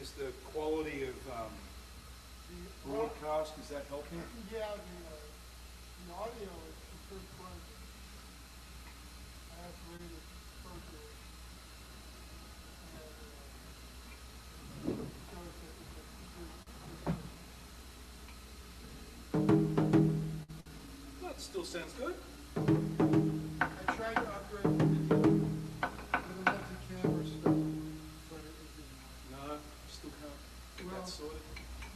Is the quality of broadcast, is that helping? Yeah, the audio is pretty close. I have to read it closely. That still sounds good. I tried to upgrade the video with a multi-camera stuff, but it didn't work. No, still can't get Well, that sorted.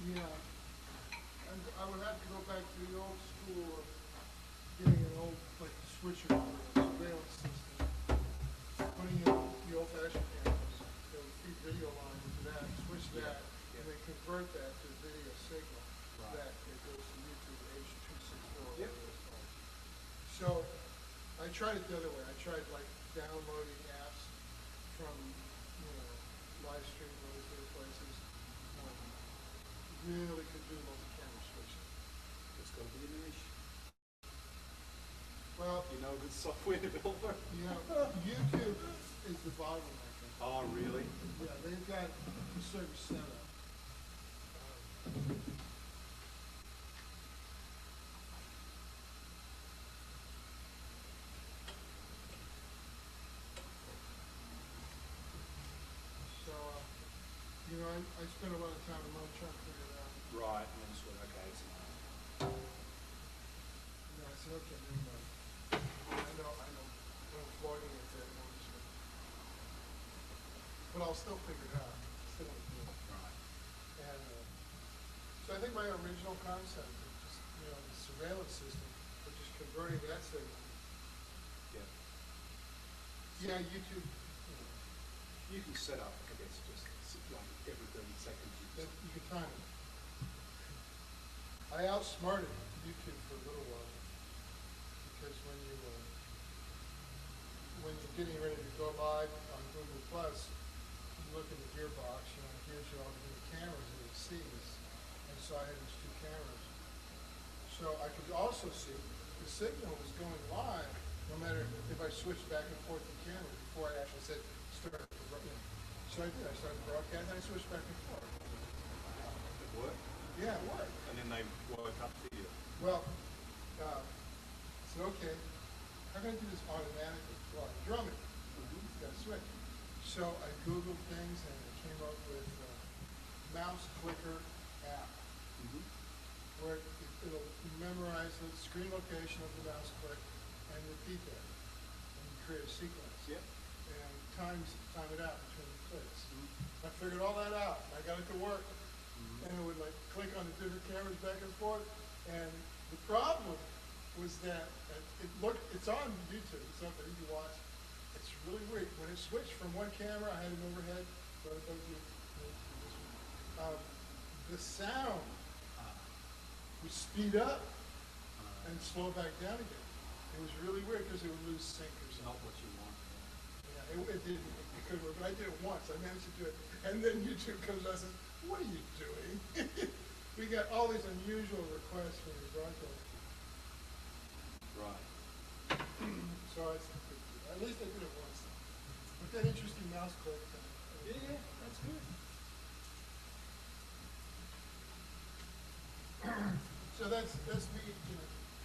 Yeah, and I would have to go back to the old school of getting an old, like, switcher or a surveillance system, putting in the old-fashioned cameras, that would feed video line into that, switch that, and then convert that to video signal. Right. That it goes to YouTube H.264. Yep. So I tried it the other way. I tried like downloading apps from, live stream and those other places. Really could do multi-camera switching. It's got to be a niche. Well, You know, a good software developer. YouTube is the bottleneck. Oh, really? Yeah, they've got a certain setup. So, I spent a lot of time trying to figure it out. Right, and then sort of, okay, it's I said, okay, never mind. I know, I'm avoiding it there, but I'll still figure it out. Still want to do it. right. And, so I think my original concept of just, the surveillance system, but just converting that signal. Yeah. Yeah, YouTube, You can set up, I guess, just like every 30 seconds. you can time it. I outsmarted YouTube for a little while, because when you're getting ready to go live on Google Plus, you look in the gearbox, it gives you all the new cameras that it sees, and so I had these two cameras. So I could also see the signal was going live, no matter if I switched back and forth the camera before I actually said start. So I did. I started broadcasting. I switched back and forth. It worked? Yeah, it worked. And then they woke up to you. Well, I said, okay, how can I do this automatically? Well, I'm drumming. Got to switch. So I Googled things and I came up with mouse clicker app, where it'll memorize the screen location of the mouse click and repeat that and create a sequence. Yep. And time it out between the clicks. I figured all that out. I got it to work. And it would click on the different cameras back and forth. And the problem was that it's on YouTube. It's up there. You can watch. It's really weird. When it switched from one camera, I had an overhead. So it does the sound would speed up and slow back down again. It was really weird because it would lose sync or something. Not what you want. Yeah, it did. It could work, but I did it once. I managed to do it. And then YouTube comes out and says, what are you doing? We got all these unusual requests from your broadcast. Right. So at least I did it once. With that interesting mouse click. Yeah, that's good. So that's me,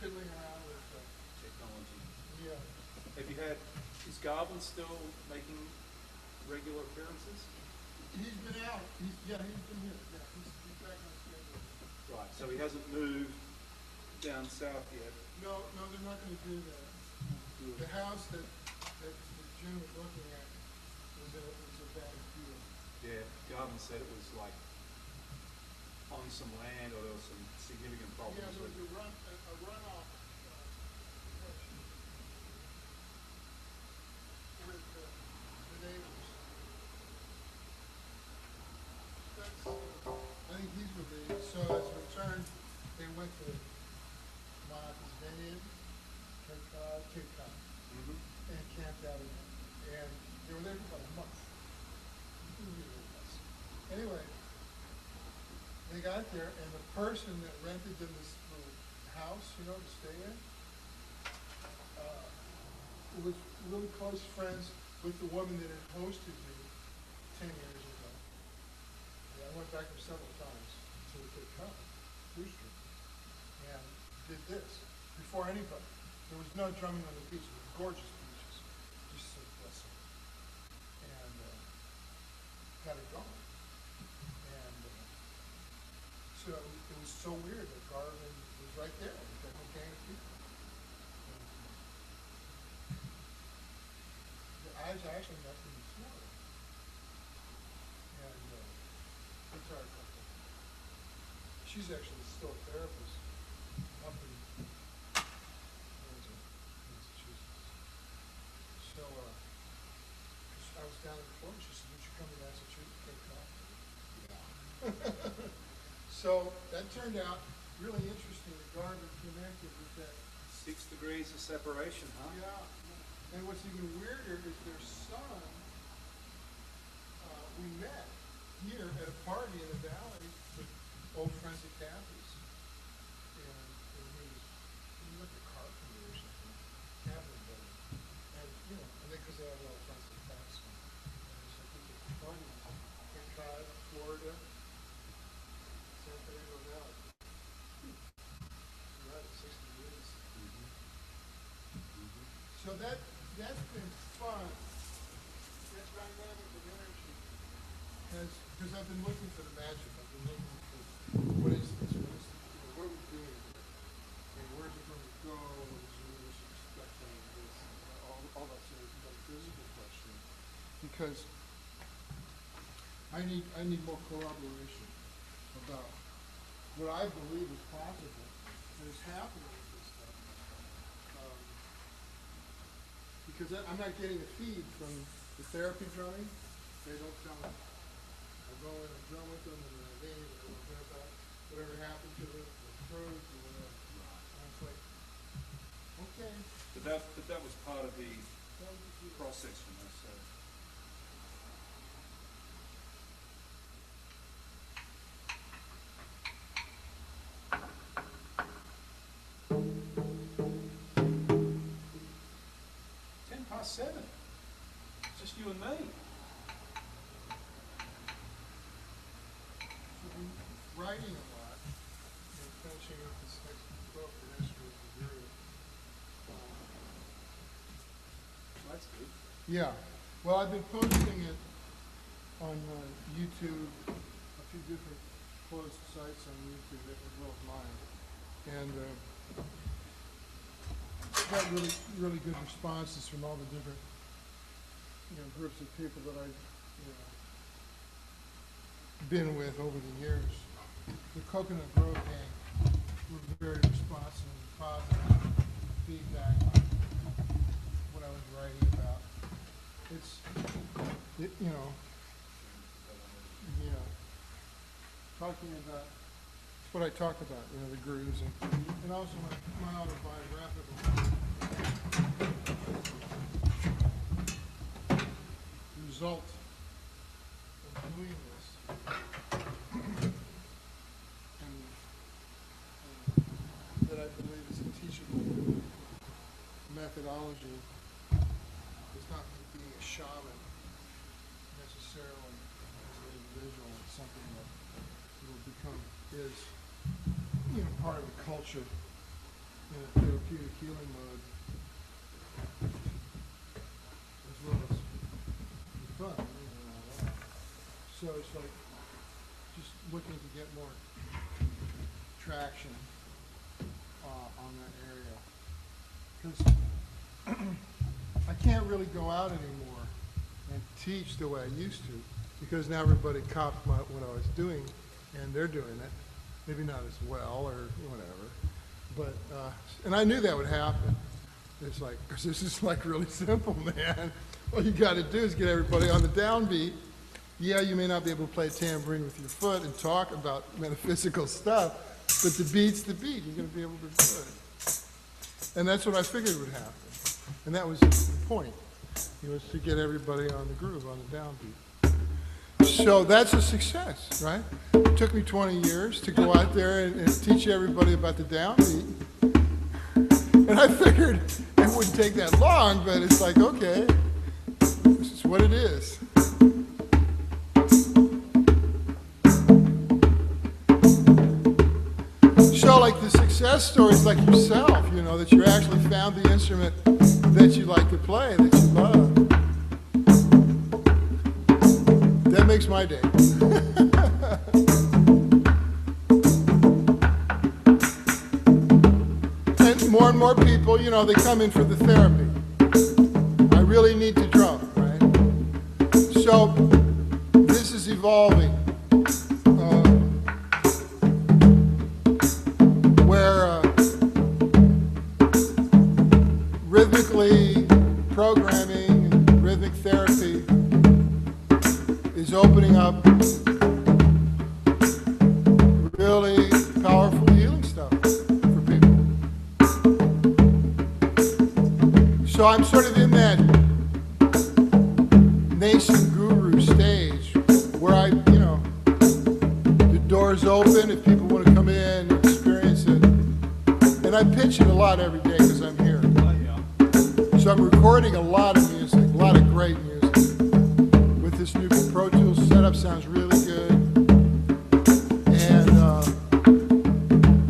fiddling around with Technology. yeah. Have you had, is Garvin still making regular appearances? He's been out. He's been here. Yeah, he's back on schedule. Right, so he hasn't moved down south yet. No, they're not going to do that. The house that Jim was looking at was a bad deal. Yeah, Garvin said it was like on some land or there was some significant problems Yeah, there with was a runoff with the neighbors. I think these were the, so as a return, they went to Martha's Vineyard, Cape Cod, and camped out again. And they were there for about a month. Anyway, they got there, and the person that rented them this little house, to stay in, was really close friends with the woman that had hosted me 10 years ago. went back there several times to the Cape Cod, Brewster, and did this before anybody. There was no drumming on the beach. It was gorgeous beaches, just so blessed. And got it going. And so it was so weird that Garvin was right there with that whole gang of people. I actually met them in Florida. And retired couple. She's actually still a therapist up in Massachusetts. So I was down in Florida. She said, "Would you come to Massachusetts, Cape Cod?" Yeah. So that turned out really interesting. The Garvin connected with that. 6 degrees of separation, huh? Yeah. And what's even weirder is their son, we met here at a party in the valley with old friends of Kathy's. And he was like a carpenter or something, cabinet builder. And, and because they had a lot of friends of Kathy's. And it's like, we could party in Cape Cod, Florida, San Pedro Valley. Right, 60 years. So that's been fun. That dynamic of energy because I've been looking for the magic. I've been looking for what is this? What are we doing? And where's it going to go? What is the universe expecting? This, all that sort of physical question. Because I need more collaboration about what I believe is possible and is happening with this stuff. Because I'm not getting a feed from the therapy drumming. They don't tell me. I go in and drum with them and then I leave and I don't hear about whatever happened to them, or fruit or whatever. And it's like, okay. But that was part of the process, so. 7. Just you and me. So I'm writing a lot and finishing up this next book, The History of the Groove. That's good. Yeah. Well, I've been posting it on YouTube, a few different closed sites on YouTube, as well as mine. And got really good responses from all the different groups of people that I've been with over the years. The Coconut Grove gang were very responsive and positive feedback on what I was writing about. It's talking about what I talk about, the grooves and also my autobiographical result of doing this. And that I believe is a teachable methodology. It's not being a shaman necessarily as an individual. It's something that will become part of the culture in a therapeutic healing mode, as well as fun. So it's like just looking to get more traction on that area, because I can't really go out anymore and teach the way I used to, because now everybody copied what I was doing, and they're doing it. Maybe not as well or whatever, but, and I knew that would happen. It's like, because this is like really simple, man. All you got to do is get everybody on the downbeat. Yeah, you may not be able to play tambourine with your foot and talk about metaphysical stuff, but the beat's the beat. You're going to be able to do it. And that's what I figured would happen. And that was the point. It was to get everybody on the groove, on the downbeat. So that's a success, right? It took me 20 years to go out there and teach everybody about the downbeat. And I figured it wouldn't take that long, but it's like, okay, this is what it is. success stories like yourself, you know, that you actually found the instrument that you like to play, that you love. That makes my day. And more people, you know, they come in for the therapy. I really need to drum, right? So this is evolving. Where rhythmically programming, rhythmic therapy is opening up really powerful healing stuff for people. So I'm sort of in that nascent guru stage where I, you know, the door's open if people want to come in and experience it. And I pitch it a lot every day because I'm here. So I'm recording a lot of music, a lot of great music. With this new Pro Tools setup, sounds really good. And,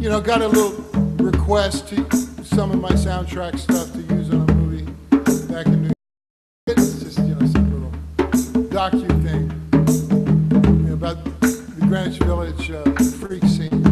you know, got a little request to some of my soundtrack stuff to use on a movie back in New York. It's just, you know, some little docu thing, you know, about the Greenwich Village freak scene. You know.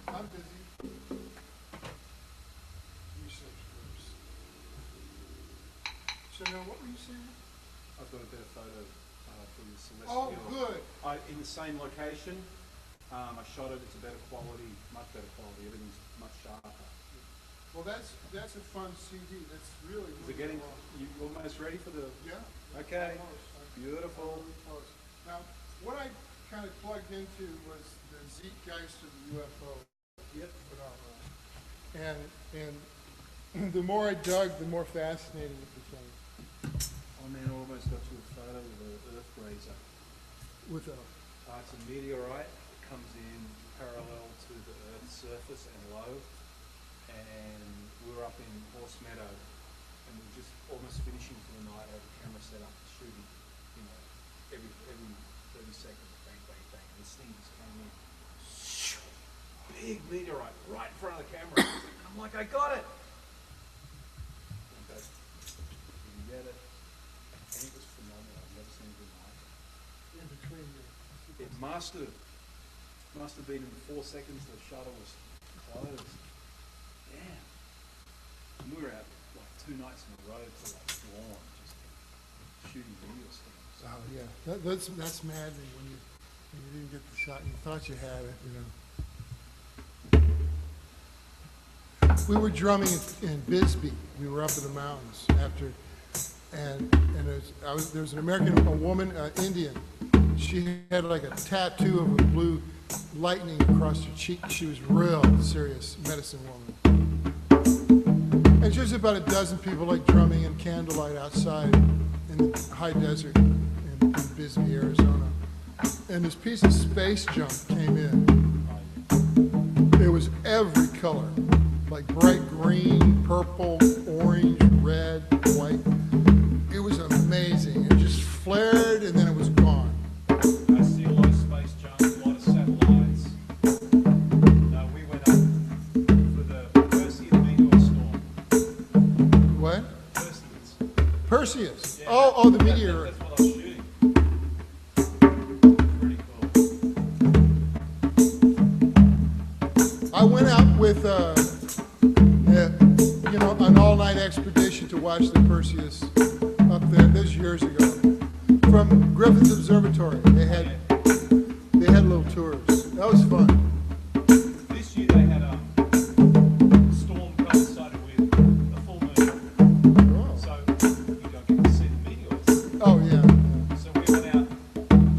I'm busy. Research groups. So now, what were you saying? I've got a better photo for the Celestial. Oh, good. In the same location. I shot it. It's a better quality, much better quality. Everything's much sharper. Well, that's a fun CD. That's really. Is it getting? You almost ready for the? Yeah. Okay. Almost. Beautiful. Really close. Now, what I kind of plugged into was the zeitgeist of the UFO. Yep. And the more I dug, the more fascinating it became. Oh man, I almost got to a photo with an Earth grazer. With a It's a meteorite. It comes in parallel to the Earth's surface and low. And we were up in Horse Meadow, and we were just almost finishing for the night. I had a camera set up shooting, you know, every 30 seconds, bang, bang, bang. And this thing just came in. Big meteorite right in front of the camera. I'm like, I got it. Okay. Didn't get it. And it was phenomenal. I've never seen anything like it. in between the. It must have been in the 4 seconds the shutter was closed. Damn. And we were out like 2 nights in a row to like dawn, just shooting video stamps. Oh yeah, that's maddening when you didn't get the shot. You thought you had it, you know. We were drumming in Bisbee. We were up in the mountains after, and there was an American, a woman, Indian. She had like a tattoo of a blue lightning across her cheek. She was real serious medicine woman. And there's about a dozen people like drumming in candlelight outside in the high desert in Bisbee, Arizona. And this piece of space junk came in. It was every color, like bright green, purple, orange, red, white. It was amazing. It just flared and then it was gone. I see a lot of space junk, a lot of satellites. No, we went up for the Perseus meteor storm. What? Perseus. Perseus. Yeah, Oh, the meteor. That's what I was shooting. Pretty cool. I went out with, an all-night expedition to watch the Perseus up there. This was years ago. From Griffith Observatory. They had little tours. That was fun. This year they had a storm coincided with a full moon, Oh, so you don't get to see the meteors. oh yeah. So we went out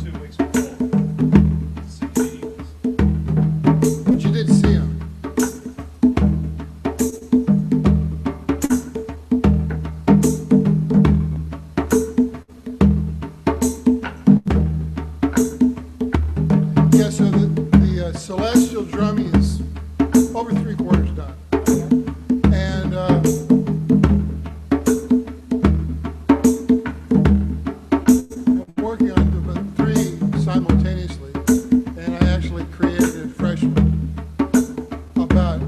2 weeks before to see the meteors. But you did see them. celestial drumming is over 3/4 done. And I'm working on about 3 simultaneously, and I actually created a fresh one about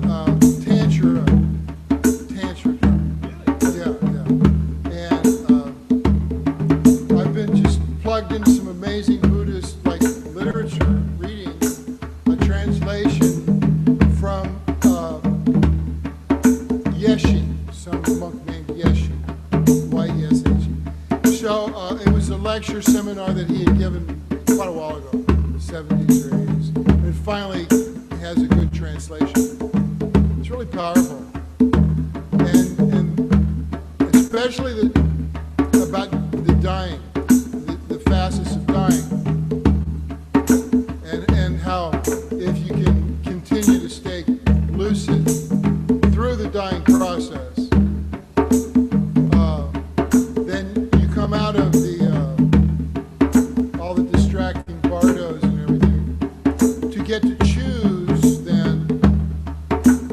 tantra drum. Yeah. And I've been just plugged into some amazing Buddhist like literature, reading a translation from Yeshe, some monk named Yeshe, Y-E-S-H-E. So it was a lecture seminar that he had given quite a while ago, in the 70s or 80s. And it finally has a good translation. It's really powerful. And especially about the dying, the facets of dying. And how if you can continue to stay lucid through the dying process, then you come out of all the distracting bardos and everything to get to choose then,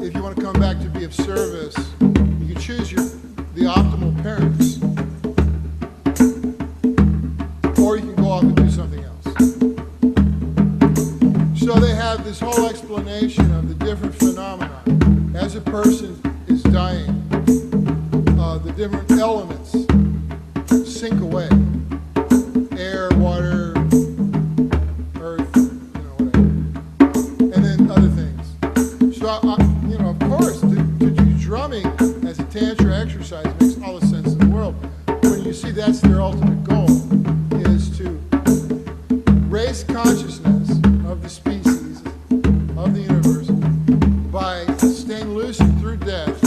if you want to come back to be of service, you can choose the optimal parents, or you can go off and do something else. So they have this whole explanation of the different phenomena. As a person is dying, the different elements sink away. Air, water, earth, whatever. And then other things. So, of course, to do drumming as a tantra exercise makes all the sense in the world. When you see that's their ultimate goal, is to raise consciousness of the species, of the universe, by staying lucid through death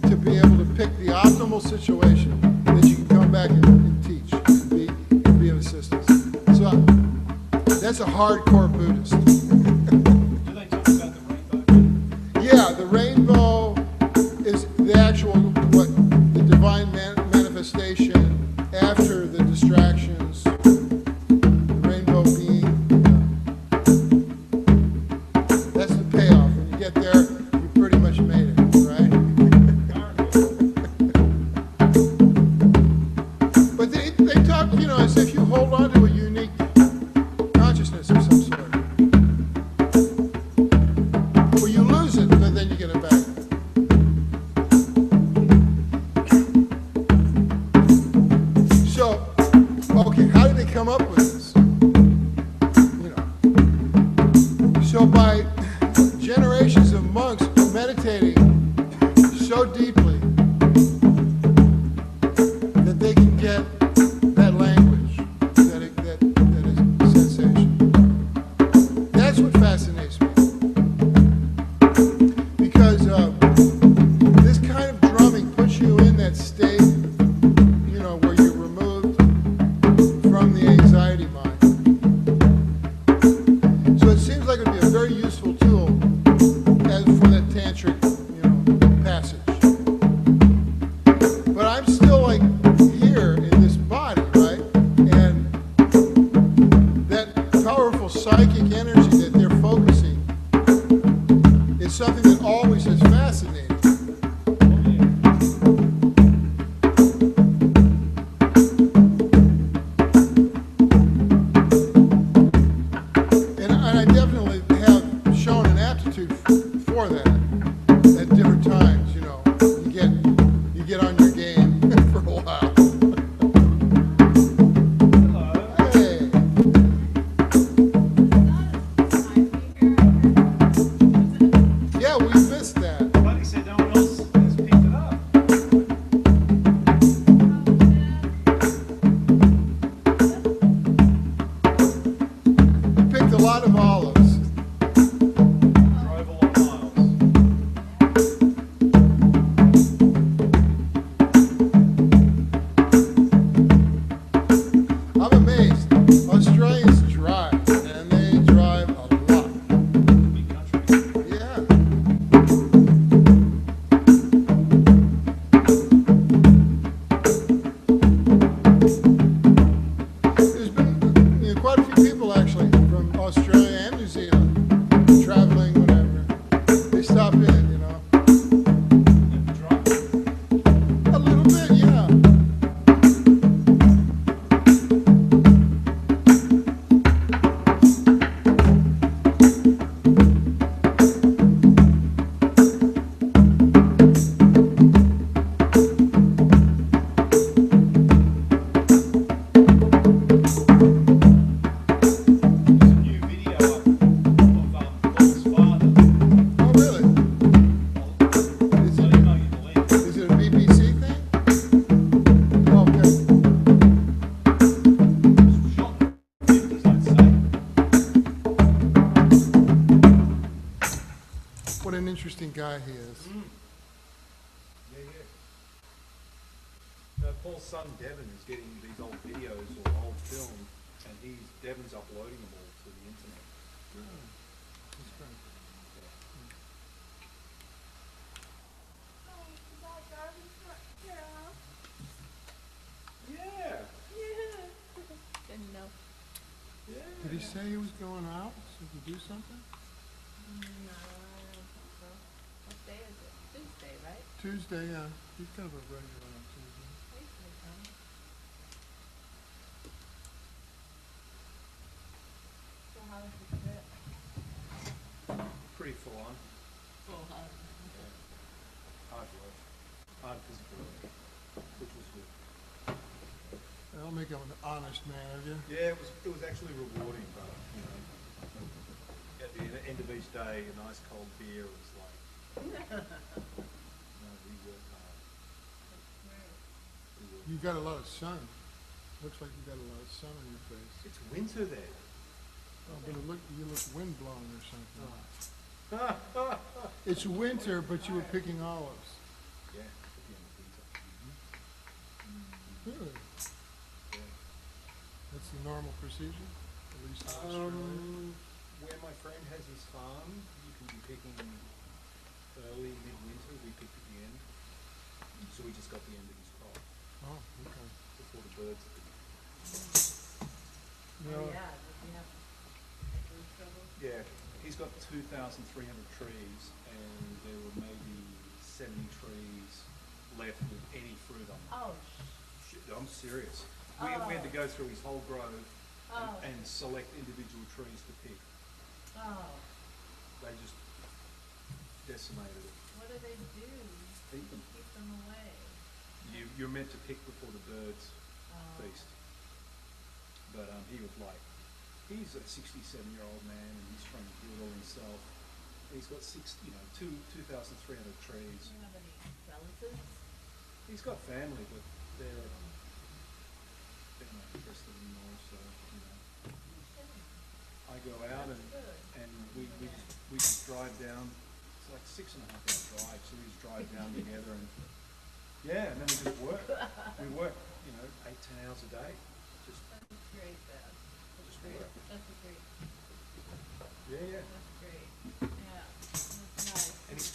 to be able to pick the optimal situation that you can come back and teach and be of assistance. So that's a hardcore Buddhist. Do they talk about the rainbow? Yeah, the rainbow is the actual, the divine manifestation after the distractions. The rainbow being, that's the payoff. When you get there, you pretty much made it, right? But they talk, as if you hold on to a unique consciousness of some sort. Well, you lose it, but then you get it back. So, okay, how did they come up with this? So by generations of monks meditating so deeply that they can get that language, that is sensation. That's what fascinates me. Because this kind of drumming puts you in that state, where you're removed from the anxiety mind. So it seems like it would be a very useful tool as for that tantric, passage. But I'm still like here in this body, right? And that powerful psychic energy that they're focusing is something that always has fascinated. And I definitely have shown an aptitude for that at different times. You get on your game for a while. Hey. Yeah, we missed that. an interesting guy he is. Yeah, yeah. Paul's son Devon is getting these old videos or old film, and Devon's uploading them all to the internet. That's great. Yeah. Didn't know. Yeah. Did he say he was going out so he could do something? No, I don't think so. What day is it? Tuesday, right? Tuesday, yeah. He's kind of a regular on Tuesday. I usually come. So how was the trip? Pretty full on. Full house. Hard work. Hard physical work, which was good. I'll make him an honest man of you. Yeah, it was actually rewarding, but you know, at the end of each day, a nice cold beer was like, we worked hard. We worked. You got a lot of sun. Looks like you got a lot of sun on your face. It's winter there. Oh, but you look windblown or something. It's winter, but you were picking olives. Yeah, at the end of winter. Really? Yeah. That's the normal procedure, at least in Australia. Where my friend has his farm, you can be picking early, midwinter. We picked at the end, so we just got the end of his crop Oh, okay. before the birds. You know, Oh, yeah, did you have food trouble? Yeah, he's got 2,300 trees, and there were maybe 70 trees left with any fruit on them. Oh, Shit, I'm serious. We had to go through his whole grove Oh. and select individual trees to pick. oh, They just decimated it. what do they do? Eat them. Keep them away. You're meant to pick before the birds Oh. feast. But he was like, he's a 67-year-old man, and he's trying to do it all himself. He's got 2,300 trees. Do you have any relatives? He's got family, but they're not interested anymore. So you know, I go out and we just drive down. It's like 6.5 hour drive, so we just drive down together and yeah, and then we just work. We work, 8-10 hours a day. Just That's great, Beth. That's Just great. work. That's a great, yeah. that's great. Yeah, that's nice. And he's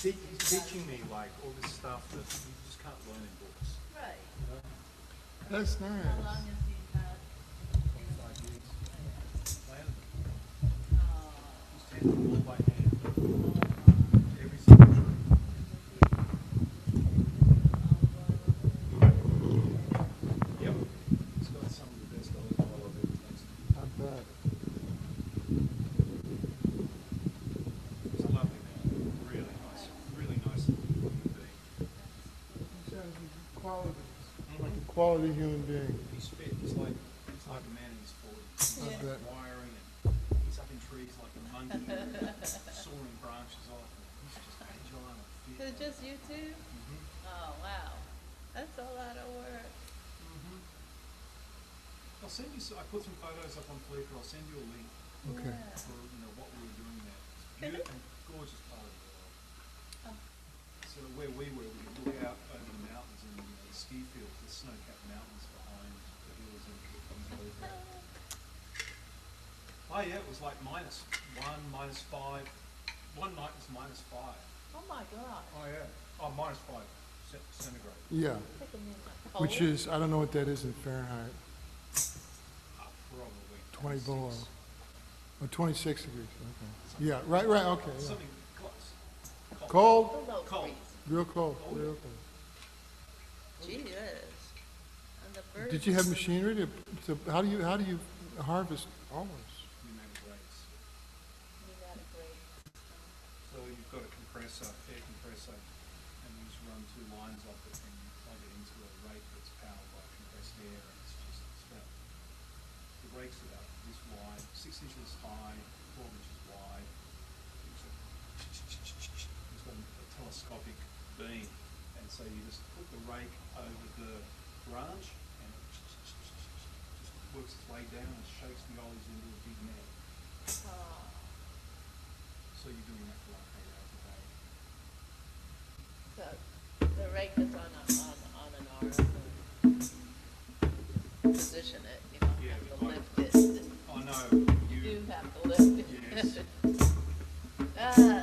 teaching me like all this stuff that you just can't learn in books. Right. You know? that's How nice. long has he had? 5 years. Planted them. Oh. Just tended them all by hand. Oh. Every single tree. Yep. He's got some of the best olive oil I've ever tasted. I bet. He's a lovely man. Really nice human being. He sounds like a quality human being. He's fit. He's like a man in his 40s. I bet. Wiring and he's up in trees like a monkey, sawing branches off. He's just agile and Is fit. it just you two? Oh, wow. That's a lot of work. I'll send you. I put some photos up on Flickr. I'll send you a link Okay. Yeah. for what we were doing there. It's beautiful, and gorgeous part of the world. Oh. So where we were, we could look out over the mountains and the ski fields, the snow-capped mountains behind the hills and over there. Oh yeah, it was like -1, -5. One night was -5. Oh, my God. Oh yeah. Oh, -5 centigrade. Yeah, Take a minute. which Cold? is, I don't know what that is in Fahrenheit. Probably 20 below. 26. Oh, 26 degrees, okay. Yeah, right, okay, yeah. Something close. Cold, Below Cold. freeze. real cold, real cold. Jesus. And the birds. Did you have machinery how do you harvest olives? Pneumatic rates. Pneumatic rate. So you've got a compressor, air compressor, and you just run 2 lines off it and you plug it into a rake that's powered by compressed air, and it's about, the rake's about this wide, 6 inches high, 12 inches wide. It's got a telescopic beam, and so you just put the rake over the branch, and it just works its way down and shakes the olives into a big net. Oh. So you're doing that for like 8 hours a day. the rake is on an arm. Position it, you don't Yeah, have to but lift it. I know You you. do have to lift it. Yes. Ah.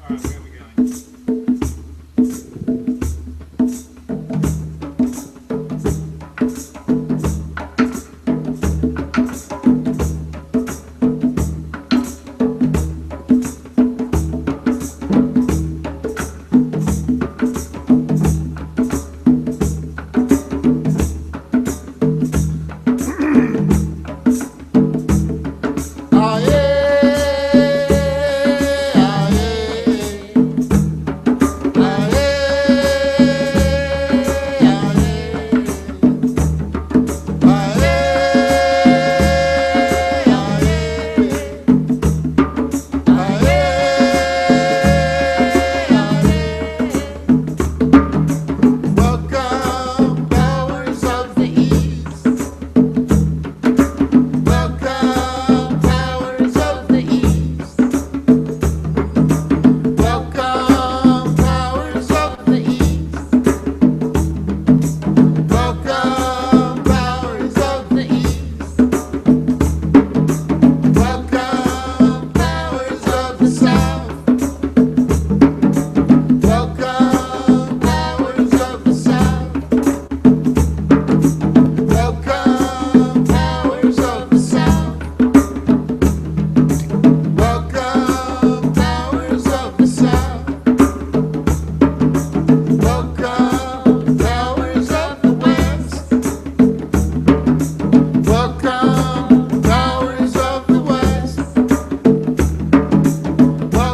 Alright, where are we going? Ah, yeah, ah, yeah. Ah, yeah, ah, yeah. Ah, yeah, ah, yeah. Ah, yeah. Welcome, powers of the East. Welcome, powers of the East. Welcome, powers of the East. Welcome, powers of the East. Welcome, powers of the South. Welcome, powers of the South. Welcome, powers of the South. Welcome, powers of the South. Welcome, powers of the West. Welcome, powers of the West. Welcome,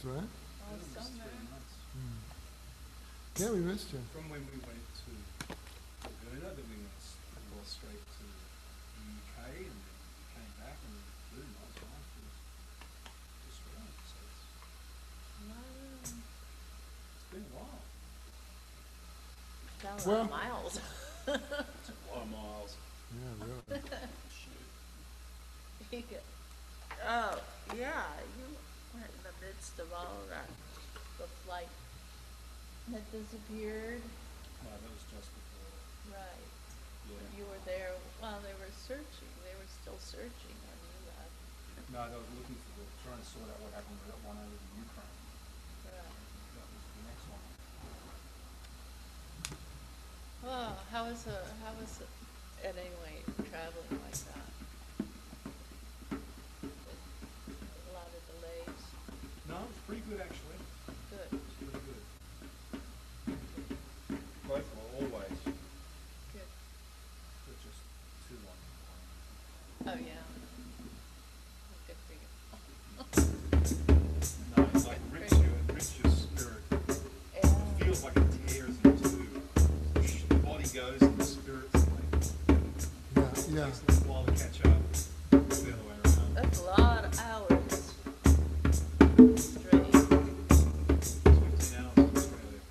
That's right. All It was summer. 3 months. Yeah, we missed you. From when we went to Laguna, then we went straight to the UK, and then came back, and really nice life for Australia. So it's been a while. Got a lot Well- of miles. It's a lot of miles. Yeah, really. Shoot. You could- Oh, yeah, you were in the midst of all that, the flight that disappeared, No, that was just before. right. Yeah. You were there while they were searching, they were still searching when you left. No, they were looking for trying to sort out what happened with that one over in Ukraine. Right. That was the next one. Oh, how was it, at any rate, traveling like that? A lot of delays, No, it was pretty good actually. good. It was pretty good. Both were always, Good. but just too long. Oh, yeah. Good for you. No, it's like rips your spirit. Yeah. It feels like it tears in two. The body goes and the spirit's like, Yeah, takes a little while to catch up. It's the other way around. That's a lot of hours. Straight. 15 hours in Australia.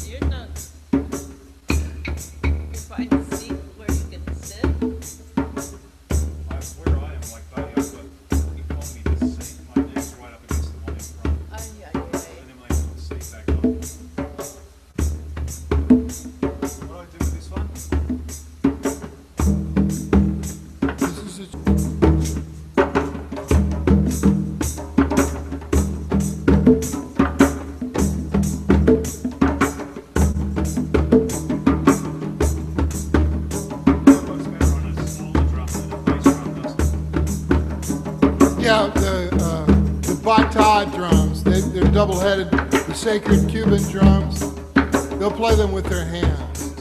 You're not, you find a seat where you can sit? Where I am, like, buddy, I've got economy this seat. My neck's right up against the one in front. Oh, yeah, And then when I put the seat back on. What do I do with this one? this is a, It works better on a smaller drum than a bass drum, doesn't it? yeah, the Bata drums, they're double-headed, the sacred Cuban drums. They'll play them with their hands.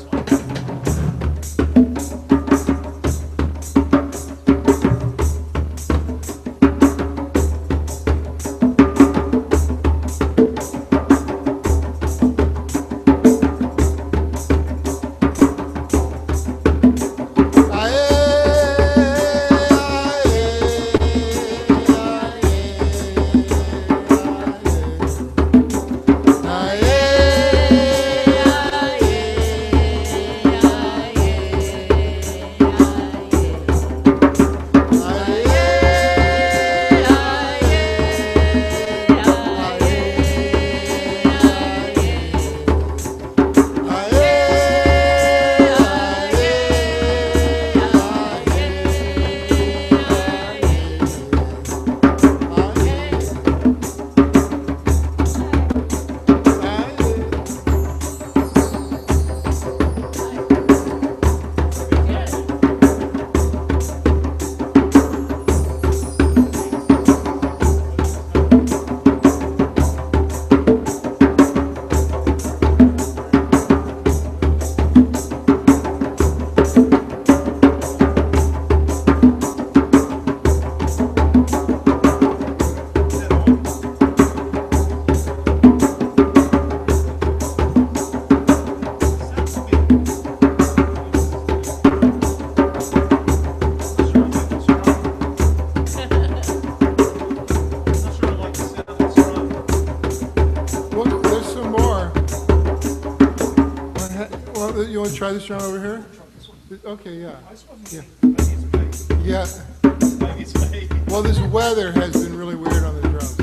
This one. Well, there's some more. Well, you want to try this drum over here? Okay, yeah. I suppose Yeah. maybe it's me. Yeah. Maybe it's me. Well, this weather has been really weird on the drums.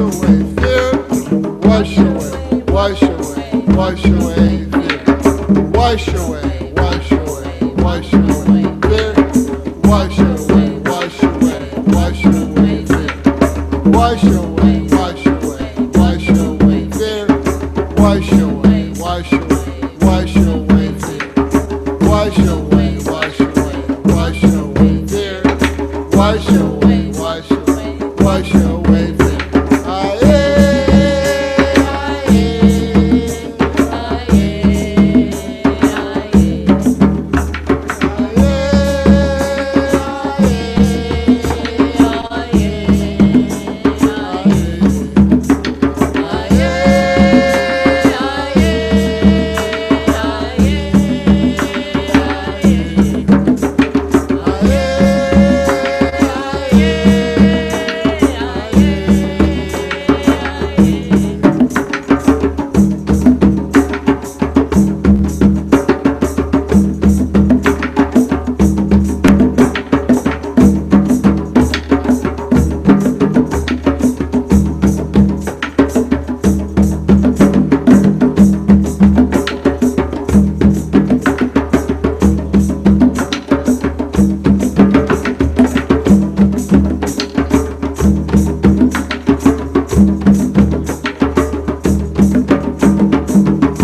away fear. Wash away, wash away, wash away fear. Wash away, wash away, wash away fear. Wash away, wash away, wash away fear. Wash away, wash away, wash away fear. Wash away, wash away, wash away fear. Wash away, wash away, wash away fear. Wash away, wash away, wash away fear. Ah, yeah, ah, yeah, ah, yeah, ah,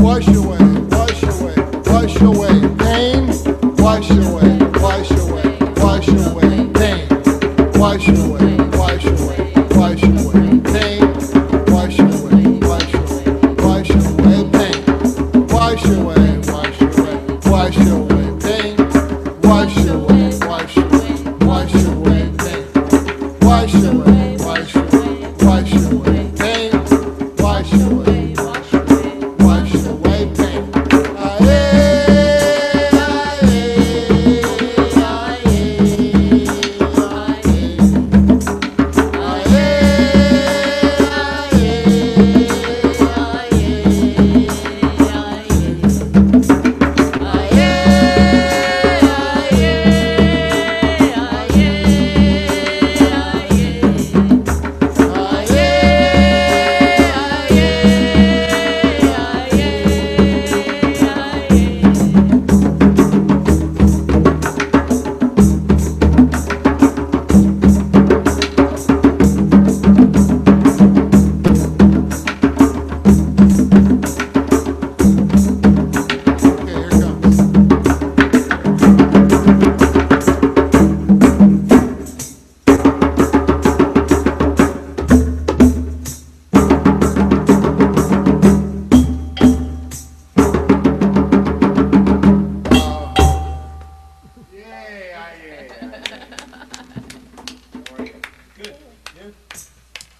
Wash away, wash away, wash away pain. Wash away, wash away, wash away pain. Wash away, wash away, wash away pain. Wash away, wash away, wash away pain. Wash away, wash away, wash away pain. Wash away, wash away, wash away pain. Wash away, wash away, wash away pain. Wash away, wash away, wash away pain. Ah, yeah, ah, yeah, ah, yeah, ah, yeah. Ah, yeah, ah, yeah, ah, yeah, ah, Okay, here comes. Good. You?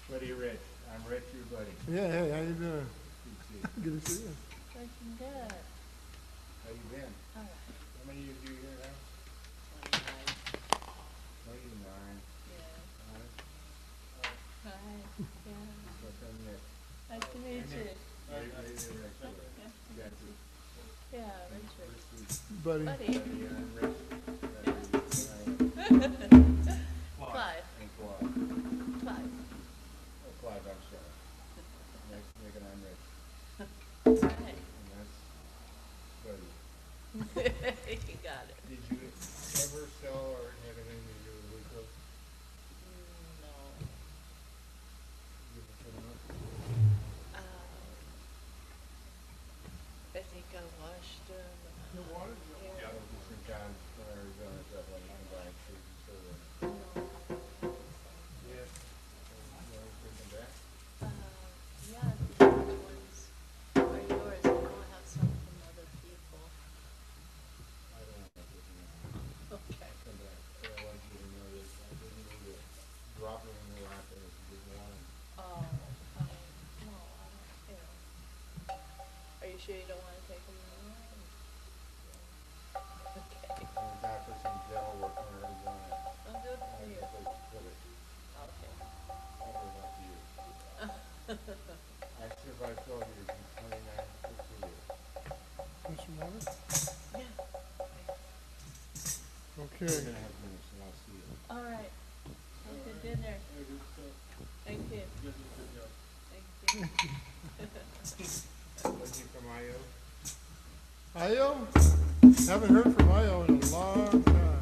Buddy Rich. I'm Rich, your buddy. Yeah, hey, how you doing? Good to see you. Good to see you. Looking good. How you been? All right. How many of you here now? 29. Yeah. Huh? Hi. Yeah. What's on next? Nice to meet you. Maybe next week. Got you. Yeah, Richard. Buddy. Buddy. Buddy, I'm Rich. Clive. And Clive. Clive. Oh, Clive, I'm sorry. Nice to meet you, I'm Rich. Right. And that's Buddy. You got it. Did you ever sell or have anything to do with Rico? No. You ever put him up? I think I washed them. You wanted Yeah. Oh, just in time for Arizona stuff, like you can buy trees and so on. Yeah. You want to bring them back? Yeah, the other ones are yours. I don't have some from other people. I don't know. Okay. Come back. I want you to know that I didn't need to drop them in the lap if you didn't want them. Oh, no, I don't, you know. Are you sure you don't want to take them now? Okay. I'm back for some dental work in Arizona. Oh, good for I you. have a place to put it. Okay. I'll bring it up to you. I survived 12 years and 29 60 years. Want some water? Yeah. We're Okay. gonna have minutes and I'll see you. All right. Have a good dinner. Thank you. Good, good job. Looking from IO. Io? Haven't heard from Io in a long time.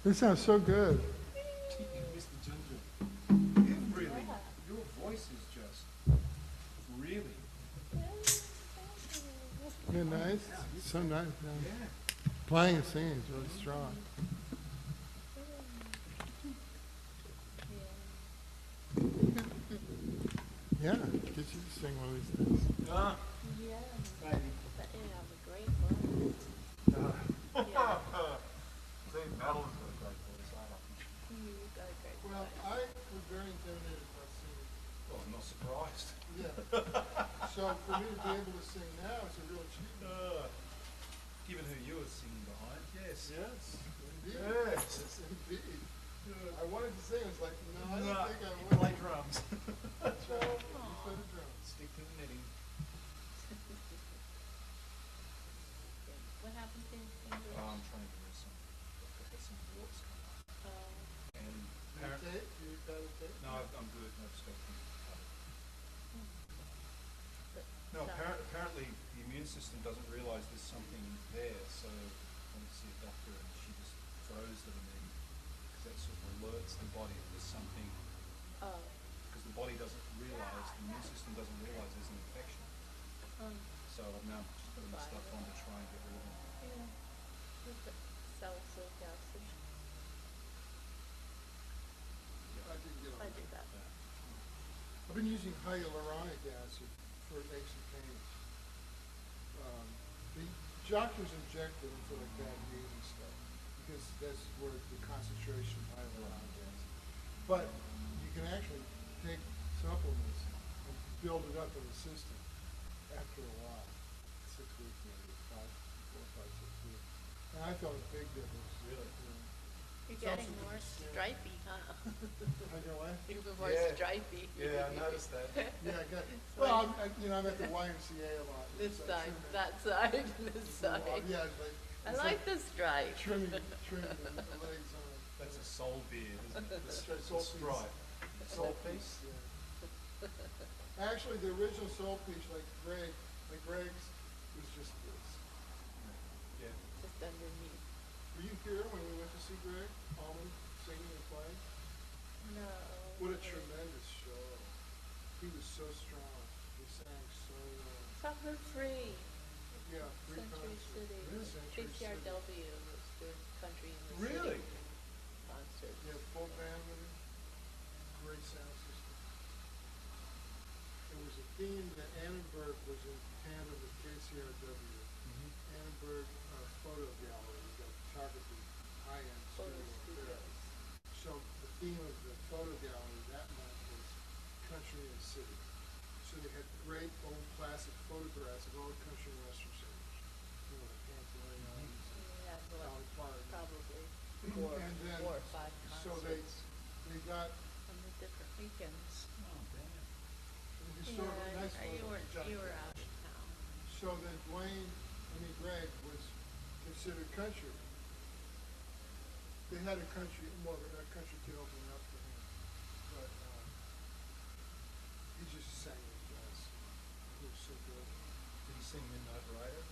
This sounds so good. Mr. Ginger, you really, Yeah. your voice is just really, Isn't it nice? So nice. Yeah. yeah. Playing and singing is really strong. Yeah, get you to sing one of these days. Ah, Yeah, baby. but you have a great voice. Yeah, See, Madel's got a great voice, I like him. you got a great Well, voice. I was very intimidated by singing. Well, I'm not surprised. Yeah. So for me to be able to sing now is a real achievement. Given who you were singing behind, yes. Yes, indeed. Yes. Yes, indeed. I wanted to sing, I was like, no, I No, don't think I you would. play drums. So, you play the drums. Stick to the knitting. What happened to your fingers? I'm trying to do some, I've got some warts coming up. And You apparently, tape? You got a tape? no, I'm good, no, just got to cut it. But No, sorry. apparently the immune system doesn't realise there's something there, so I went to see a doctor and she just froze them and then, because that sort of alerts the body that there's something, Oh, because the body doesn't realise, the immune system doesn't realise there's an infection. So I'm now just putting the stuff on to try and get rid of them. yeah. Just put salicylic acid. I didn't get I on. do that. I've been using hyaluronic acid for aches and pains. The doctors inject it into like bad knees and stuff because that's where the concentration of hyaluronic acid. But you can actually take supplements and build it up in the system after a while, 6 weeks maybe, 4, 5, 6 weeks. And I felt a big difference. Really? You're It's getting also more good skin. stripy, huh? I go, what? You're more Yeah. stripy. Yeah, I noticed that. Yeah, I got, well, I'm at the YMCA a lot. This so I side, trim it. that side, this side. Yeah, it's like. I it's like the stripe. Trimming the legs on it. That's a soul beard, isn't it? Stri- The soul piece. stripe. Soul piece? Yeah. Actually, the original soul piece, like Greg's, was just this. Yeah. Just underneath. Were you here when we went to see Greg Allman singing and playing? No. What a tremendous show. He was so strong. He sang so well. Suffer free. Yeah, three Century concerts. City. Yeah, Century City. KCRW was doing country in the Really? city concert. Yeah, full band with him. Great sound system. There was a theme that Annenberg was in tandem with KCRW. Annenberg Photo Gallery, we've got photography, high-end Photo studio there. studios. So the theme of the photo gallery that month was country and city. So they had great old classic photographs of old country and western singers. You know, like Hank Williams, And we had what, Dolly Parton. probably And then, 4 or 5 so they concerts got on the different weekends. Oh, damn. the historical, nice you were, photos. you were out of town. So then Greg was considered country. They had a country, more of a country kid opening up for him. But, he just sang with jazz. He was so good. Did he sing Midnight Rider?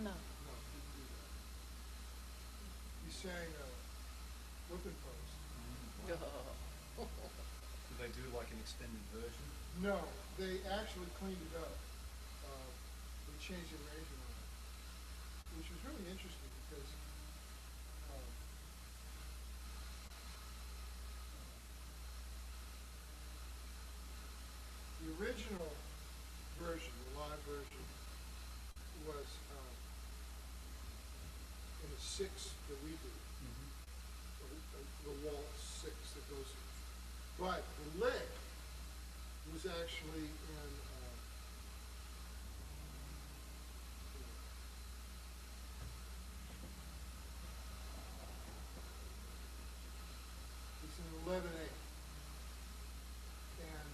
No. No, he didn't do that. He sang, Whipping Post. Did they do like an extended version? No, they actually cleaned it up. They changed the arrangement on it, which was really interesting because the original version, the live version, was in a 6 that we do, the waltz 6 that goes, but the lick was actually in it's an 11/8, and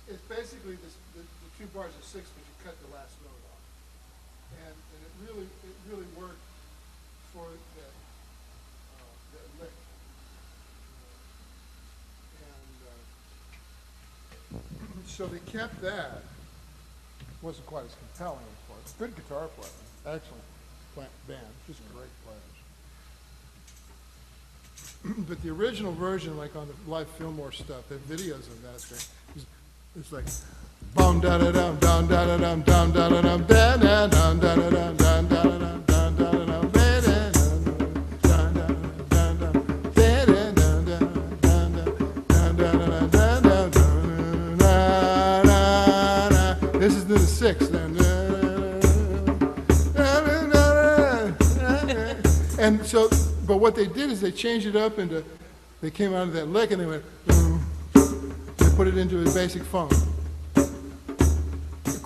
it's basically the 2 bars of 6, but you cut the last note off, and it really worked for that lick. So they kept that. Wasn't quite as compelling, of course. Good guitar player, excellent band, just great players. but the original version, like on the Live Fillmore stuff, the videos of that thing, it's like bum da da dum dum da da dum dum da da dum da da dum da da dum dum da da dum dum da da dum da da dum. This is the sixth. And so, but what they did is they changed it up into, they came out of that lick and they went, they put it into a basic funk.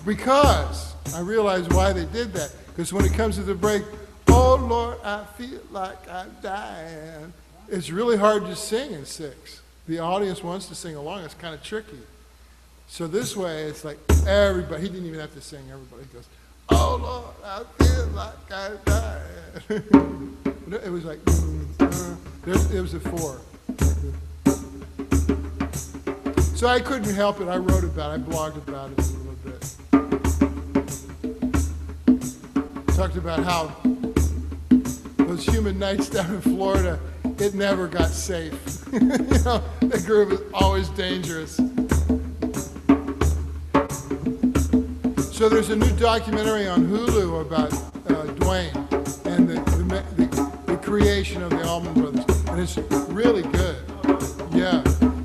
Because I realized why they did that. Because when it comes to the break, oh Lord, I feel like I'm dying. It's really hard to sing in six. The audience wants to sing along. It's kind of tricky. So this way, it's like everybody, he didn't even have to sing, everybody goes, oh Lord, I feel like I'm dying. It was like, it was a 4. So I couldn't help it. I wrote about it. I blogged about it a little bit. Talked about how those humid nights down in Florida, it never got safe. You know, the groove is always dangerous. So there's a new documentary on Hulu about Dwayne and the creation of the Allman Brothers, and it's really good. Yeah.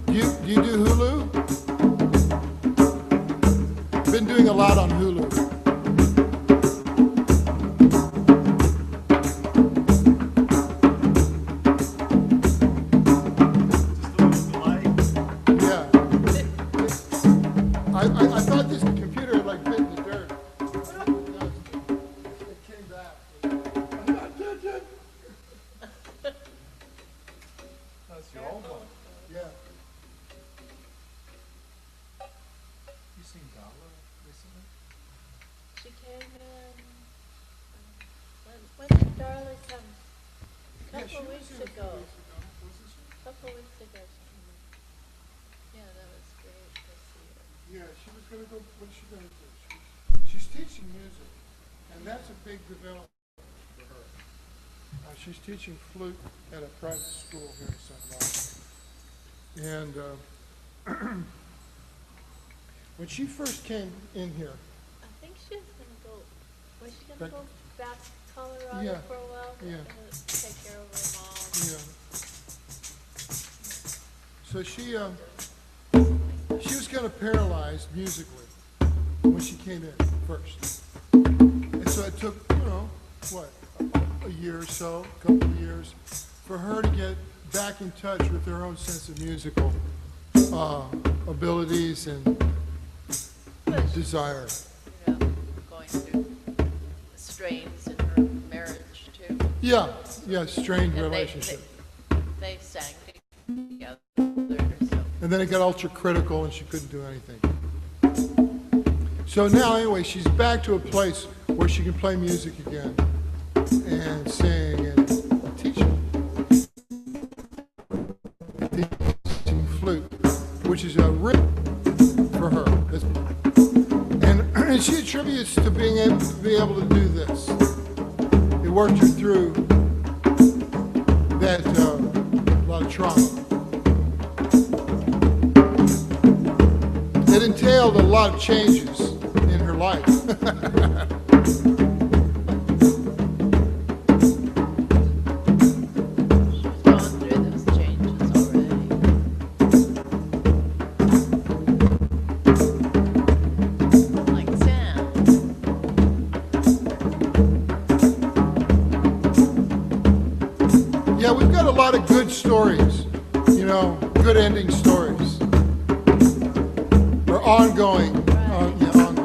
Do you do Hulu? Been doing a lot on Hulu. Yeah. I thought this computer had like bit in the dirt. It came back. That's your old one. Yeah. You seen Darla recently? She came in, when did Darla come? Yeah, she Couple was weeks here a few ago. weeks ago, wasn't she? Couple weeks ago. Yeah, that was great to see her. Yeah, she was gonna go, what's she gonna do? She's teaching music, and that's a big development for her. She's teaching flute at a private school here in St. Louis. And when she first came in here, I think she was gonna go, was she Back- gonna go back to Colorado Yeah, for a while? yeah. Take care of her mom. yeah. So she was kind of paralyzed musically when she came in first. And so it took, you know, what, a year or so, a couple of years, for her to get back in touch with her own sense of musical abilities and But desire. you know, going through strains in her marriage too. Yeah, strained And relationship. They sang together, so. And then it got ultra critical and she couldn't do anything. So now, anyway, she's back to a place where she can play music again and sing and teach teaching flute, which is a rhythm for her. And she attributes to being able to do this. It worked her through that lot of trauma. It entailed a lot of changes in her life. She's gone through those changes already. Like Sam. Yeah, we've got a lot of good stories, you know, good ending stories. Or ongoing, ongoing.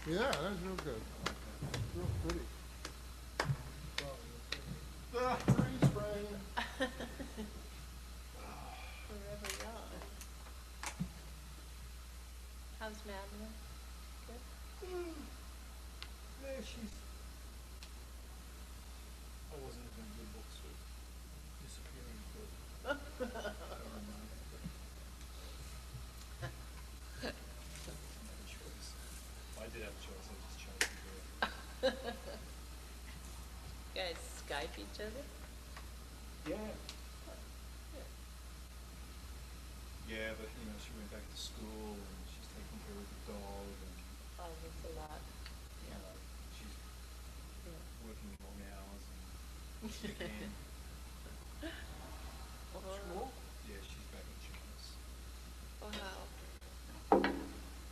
Yeah, that's real good. Real pretty. Freeze frame. Forever young. How's Madeline? Good? Yeah, she's. I wasn't even in good books with disappearing for. I don't know. No choice. I did have a choice. I just chose to do it. You guys Skype each other? Yeah. Yeah, but you know, she went back to school and she's taking care of the dog and Oh, that's a lot. you know, she's Yeah. working long hours and again. Wow. Yeah, she's back in China. Wow.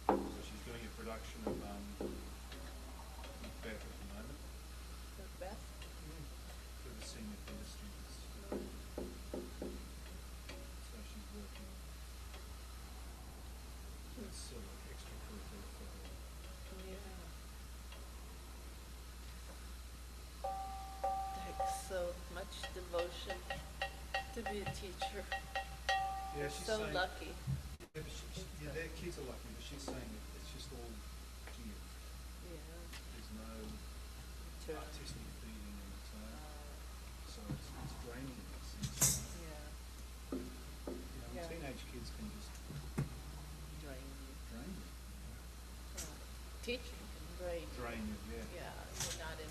So she's doing a production of Macbeth at the moment The best? for the senior theatre students. So she's working. It's sort of extracurricular for her. Yeah. Takes so much devotion to be a teacher. Yeah, she's So saying. lucky. Yeah, but yeah, their kids are lucky, but she's saying that it's just all give. Yeah. There's no True. artistic feeling in it, so it's draining in that sense. Yeah. You know, Yeah. teenage kids can just Drain you. drain you. Teaching can drain you. Drain you, yeah. Yeah, you're not in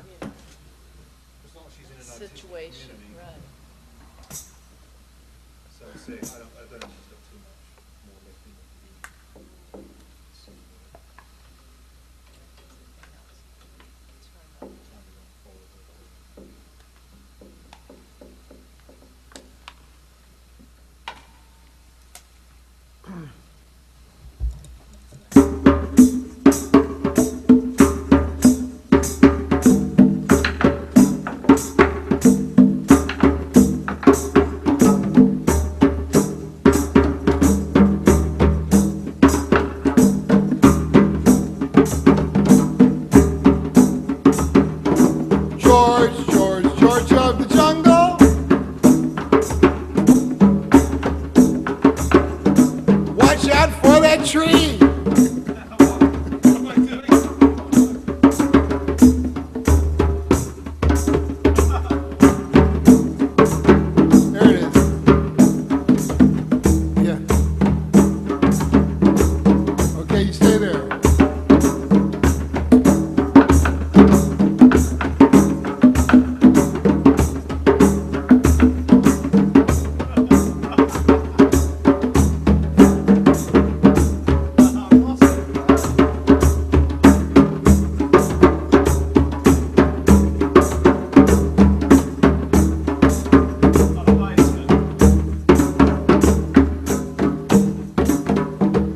you know, As long as she's in an artistic situation, community. right. So see, I don't think she's got too much more left in her to do. So, Try not trying to follow her. George of the jungle. Watch out for that tree. What am I doing? There it is. Yeah. Okay, you stay there.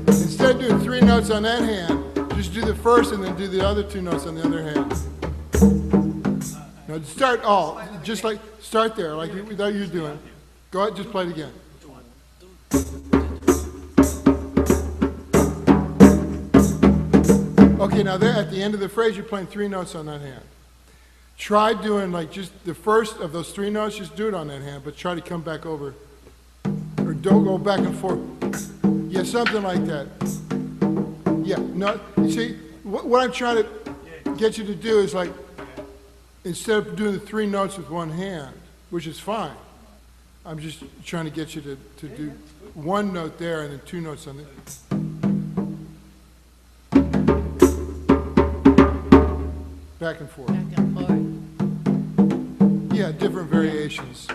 Instead of doing 3 notes on that hand, just do the first and then do the other 2 notes on the other hand. No, start all, just like, start there, like you're doing. Go ahead, just play it again. Okay, now there, at the end of the phrase, you're playing 3 notes on that hand. Try doing like just the first of those 3 notes, just do it on that hand, but try to come back over. Or don't go back and forth. Yeah, something like that. Yeah, no, you see, what I'm trying to get you to do is like, instead of doing the 3 notes with one hand, which is fine, I'm just trying to get you to do 1 note there and then 2 notes on the, back and forth. Back and forth. Yeah, different variations.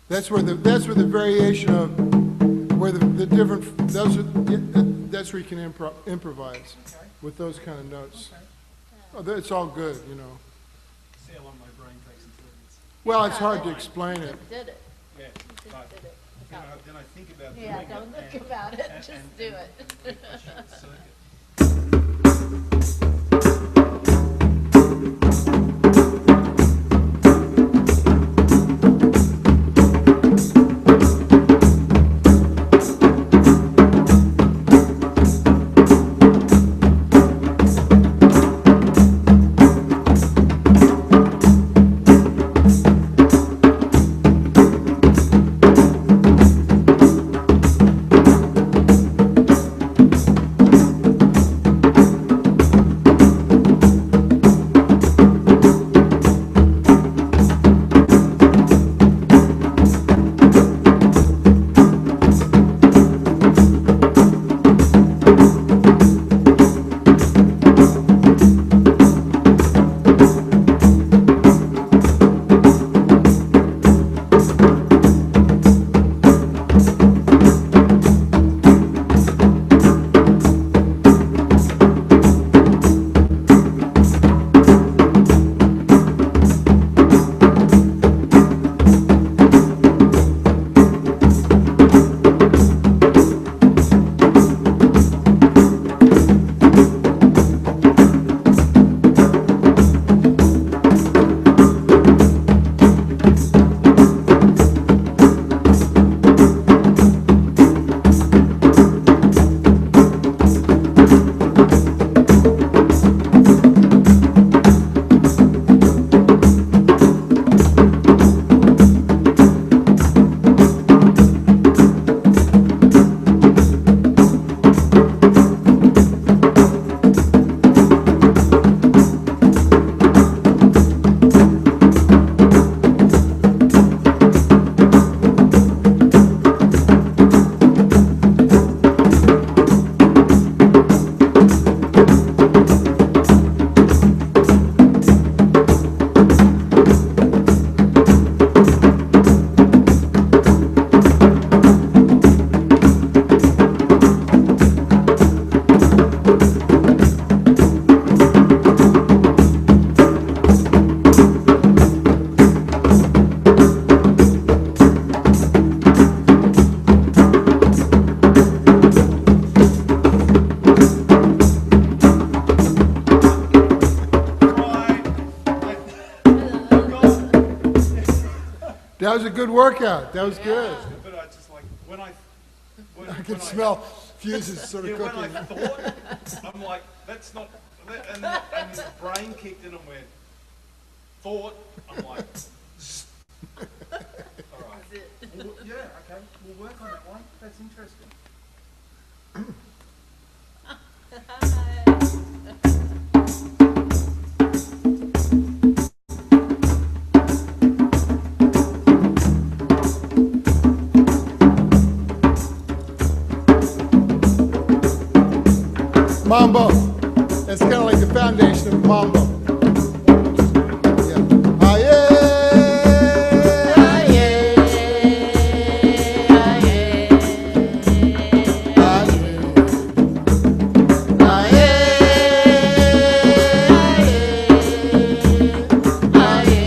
That's where the variation of where the different that's where you can improvise with those kind of notes. Oh, it's all good, you know. See how long my brain takes until it's. Well, it's hard to explain it. Did it. Yeah, Just but did it. then I think about doing Yeah, it. don't and- think about it, and- just and- do and it. I should circuit. That was a good workout. That was good. But I just like, when I I can smell fuses sort Yeah, of when cooking. I thought, I'm like, that's not, and the brain kicked in and went, thought, I'm like, all right. Is it? Well, yeah, okay, we'll work on that one, that's interesting. Mambo. That's kind of like the foundation of mambo. Yeah. Ah, yeah. Ah, yeah. Ah, yeah. Ah, yeah. Ah, yeah. Ah, yeah.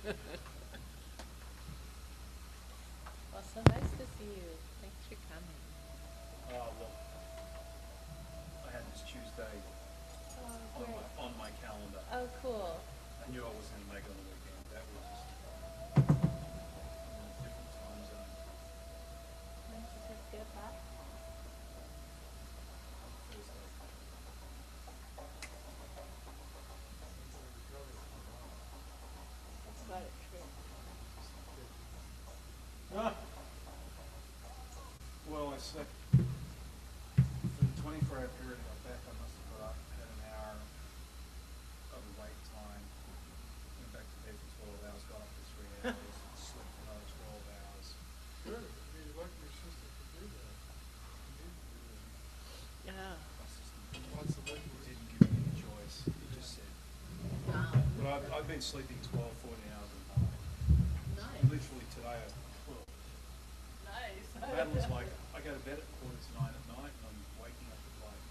Well, so nice to see you. Thanks for coming. Oh, well, I had this Tuesday Oh, on great. my calendar. Oh, cool. I knew I wasn't gonna make it on the weekend. That was just a different time zone. When did you get back? Thursday. That's about it, true. Ah. Well, I slept for the 24-hour period I got back. I must have got up, had an hour of a wait time, went back to bed for 12 hours, got up for 3 hours, slept another 12 hours. Good, you're lucky your sister could do that. You need to do that. Yeah. My system Lots of work. didn't give me any choice. It just said. Wow. But I've been sleeping 12, 14 hours a night. Nice. Literally today, well, Nice. Madeline's like, I go to bed at 8:45 at night and I'm waking up at like,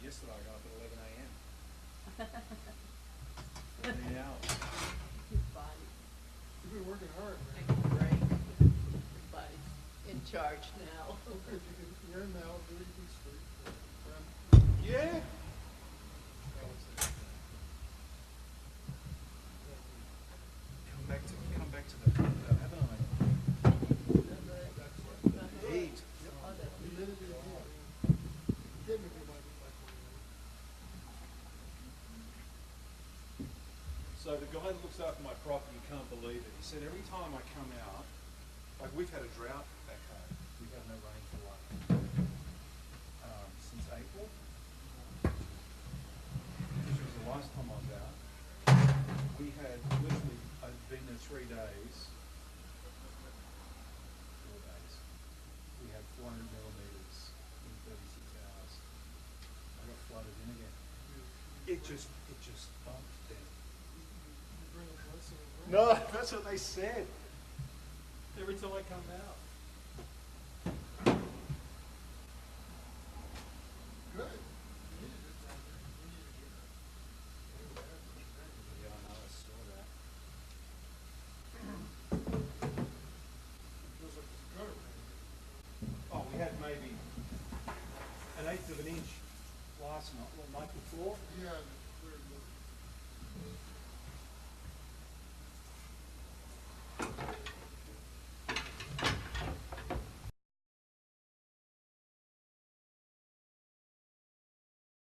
yesterday I got up at 11 a.m. 14 hours. Your body. You've been working hard, man. Take a break. Your body's in charge now. Okay, you're in now, do you can sleep. Yeah. Come back to the, haven't I? The heat. So the guy that looks after my property, you can't believe it. He said every time I come out, like we've had a drought back home. We've had no rain for like since April, which was the last time I was out. We had literally, I'd been there 3 days. 4 days. We had 400 millimeters in 36 hours. I got flooded in again. It just bumped down. No, that's what they said. Every time I come out. Good. Yeah, I know, I saw that. Feels like it's gutter rain. Oh, we had maybe an eighth of an inch last night, well, night before. Yeah, we're